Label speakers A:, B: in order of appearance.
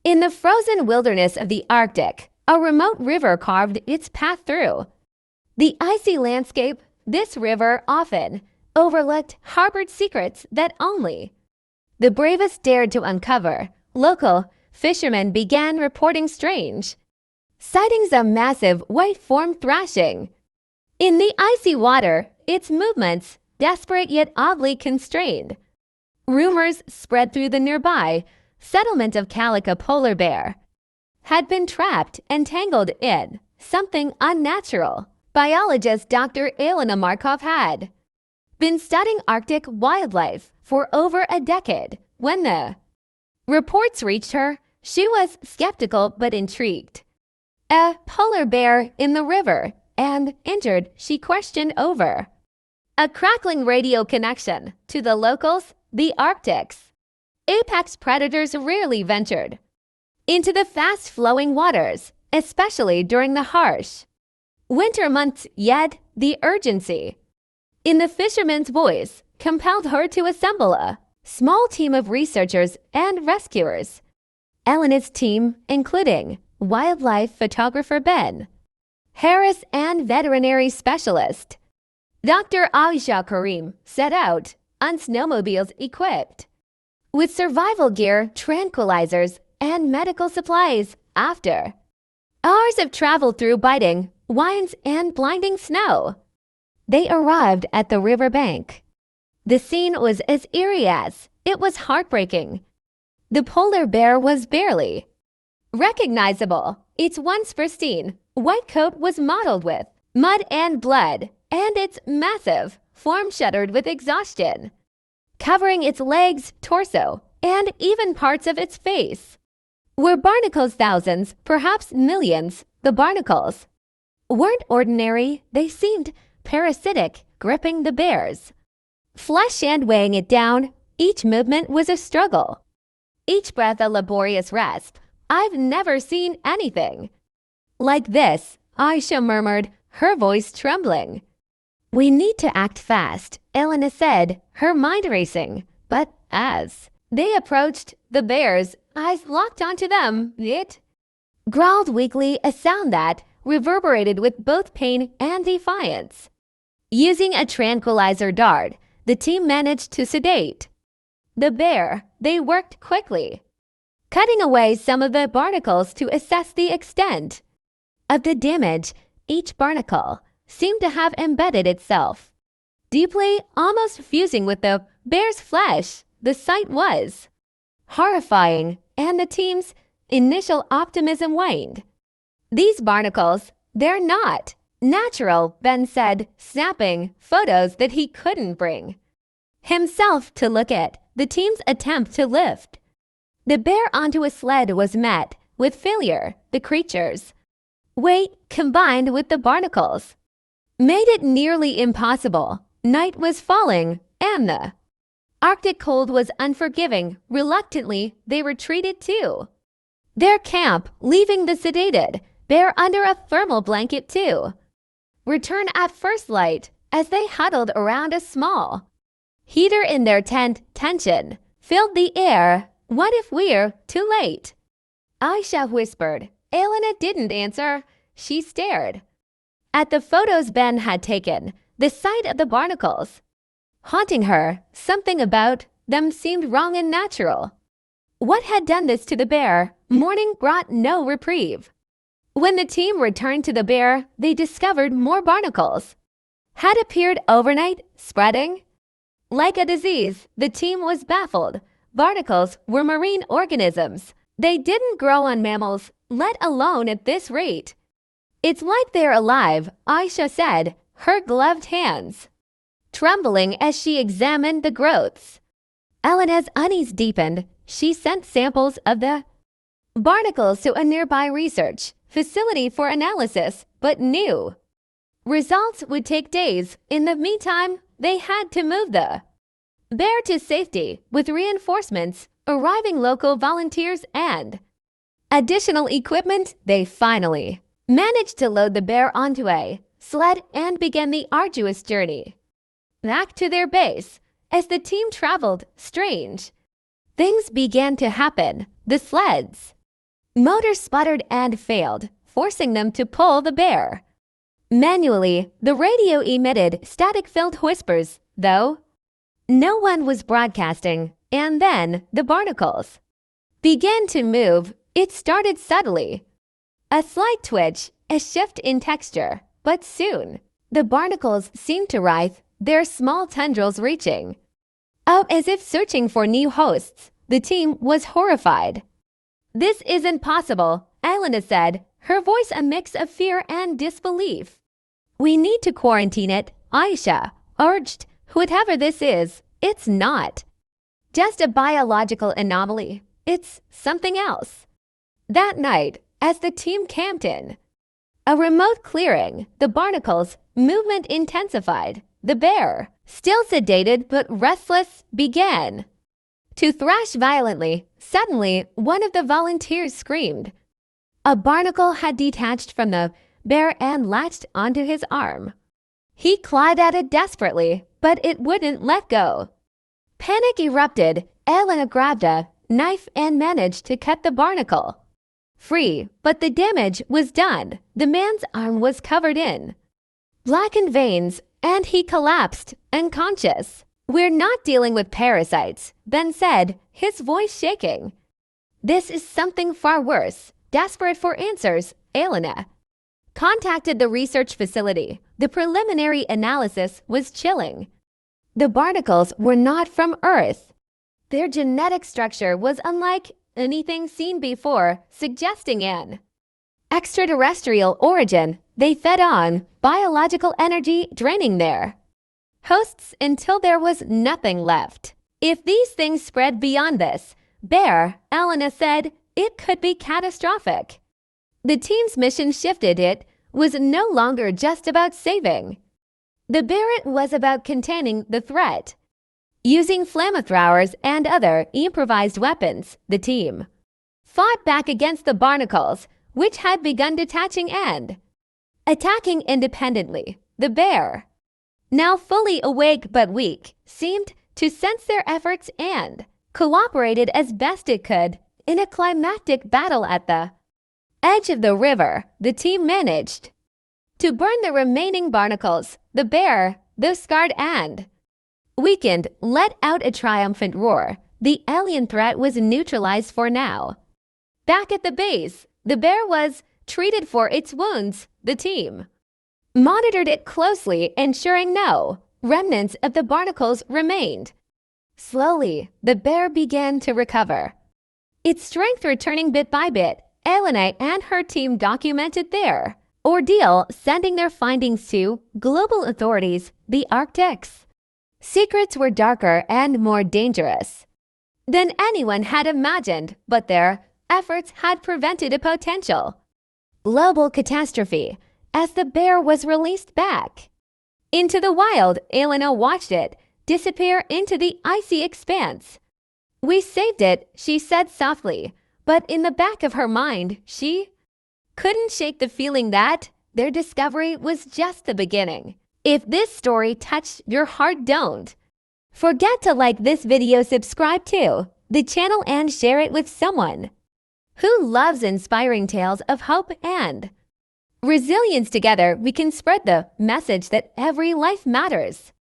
A: In the frozen wilderness of the Arctic, a remote river carved its path through. The icy landscape, this river often overlooked, harbored secrets that only the bravest dared to uncover. Local fishermen began reporting strange sightings of massive white-form thrashing. In the icy water, its movements, desperate yet oddly constrained. Rumors spread through the nearby settlement of Calico polar bear had been trapped and tangled in something unnatural. Biologist Dr. Elena Markov had been studying Arctic wildlife for over a decade. When the reports reached her, she was skeptical but intrigued. A polar bear in the river, and injured, she questioned over a crackling radio connection to the locals, the Arctic's apex predators rarely ventured into the fast-flowing waters, especially during the harsh winter months, yet the urgency in the fisherman's voice compelled her to assemble a small team of researchers and rescuers. Elena's team, including wildlife photographer Ben Harris and veterinary specialist Dr. Aisha Karim, set out on snowmobiles equipped with survival gear, tranquilizers, and medical supplies. After hours of travel through biting winds and blinding snow, they arrived at the riverbank. The scene was as eerie as it was heartbreaking. The polar bear was barely recognizable. Its once pristine white coat was mottled with mud and blood, and its massive form shuddered with exhaustion, covering its legs, torso, and even parts of its face. Were barnacles thousands, perhaps millions? The barnacles weren't ordinary. They seemed parasitic, gripping the bear's flesh and weighing it down. Each movement was a struggle, each breath a laborious rasp. I've never seen anything like this, Aisha murmured, her voice trembling. We need to act fast, Elena said, her mind racing. But as they approached, the bear's eyes locked onto them. It growled weakly, a sound that reverberated with both pain and defiance. Using a tranquilizer dart, the team managed to sedate the bear. They worked quickly, cutting away some of the barnacles to assess the extent of the damage. Each barnacle seemed to have embedded itself deeply, almost fusing with the bear's flesh. The sight was horrifying, and the team's initial optimism waned. These barnacles, they're not natural, Ben said, snapping photos that he couldn't bring himself to look at. The team's attempt to lift the bear onto a sled was met with failure. The creature's weight, combined with the barnacles, made it nearly impossible. Night was falling, and the Arctic cold was unforgiving. Reluctantly, they retreated to their camp, leaving the sedated bear under a thermal blanket to return at first light. As they huddled around a small heater in their tent, tension filled the air. What if we're too late? Aisha whispered. Elena didn't answer. She stared at the photos Ben had taken, the sight of the barnacles haunting her. Something about them seemed wrong and natural. What had done this to the bear? Morning brought no reprieve. When the team returned to the bear, they discovered more barnacles had appeared overnight, spreading like a disease. The team was baffled. Barnacles were marine organisms. They didn't grow on mammals, let alone at this rate. It's like they're alive, Aisha said, her gloved hands trembling as she examined the growths. Elena's unease deepened. She sent samples of the barnacles to a nearby research facility for analysis, but knew results would take days. In the meantime, they had to move the bear to safety, with reinforcements arriving. Local volunteers and additional equipment. They finally managed to load the bear onto a sled and began the arduous journey back to their base. As the team traveled, strange things began to happen. The sleds Motors sputtered and failed, forcing them to pull the bear. Manually, the radio emitted static-filled whispers, though. No one was broadcasting, and then the barnacles began to move. It started subtly. A slight twitch, a shift in texture, but soon, the barnacles seemed to writhe, their small tendrils reaching out as if searching for new hosts. The team was horrified. "This isn't possible," Elena said, her voice a mix of fear and disbelief. "We need to quarantine it," Aisha urged. "Whatever this is, it's not just a biological anomaly. It's something else." That night, as the team camped in a remote clearing, the barnacles' movement intensified. The bear, still sedated but restless, began to thrash violently. Suddenly, one of the volunteers screamed. A barnacle had detached from the bear and latched onto his arm. He clawed at it desperately, but it wouldn't let go. Panic erupted. Elena grabbed a knife and managed to cut the barnacle free, but the damage was done. The man's arm was covered in blackened veins, and he collapsed, unconscious. "We're not dealing with parasites," Ben said, his voice shaking. "This is something far worse." Desperate for answers, Elena contacted the research facility. The preliminary analysis was chilling. The barnacles were not from Earth. Their genetic structure was unlike anything seen before, suggesting an extraterrestrial origin. They fed on biological energy, draining their hosts until there was nothing left. "If these things spread beyond this bear," Elena said, "it could be catastrophic." The team's mission shifted. It was no longer just about saving the bear, it was about containing the threat. Using flamethrowers and other improvised weapons, the team fought back against the barnacles, which had begun detaching and attacking independently. The bear, now fully awake but weak, seemed to sense their efforts and cooperated as best it could. In a climactic battle at the edge of the river, the team managed to burn the remaining barnacles. The bear, though scarred and weakened, let out a triumphant roar. The alien threat was neutralized for now. Back at the base, the bear was treated for its wounds. The team monitored it closely, ensuring no remnants of the barnacles remained. Slowly, the bear began to recover, its strength returning bit by bit. Elena and her team documented their ordeal, sending their findings to global authorities. The Arctic's secrets were darker and more dangerous than anyone had imagined, but their efforts had prevented a potential global catastrophe. As the bear was released back into the wild, Elena watched it disappear into the icy expanse. "We saved it," she said softly, but in the back of her mind, she couldn't shake the feeling that their discovery was just the beginning. If this story touched your heart, don't forget to like this video, subscribe to the channel, and share it with someone who loves inspiring tales of hope and resilience. Together, we can spread the message that every life matters.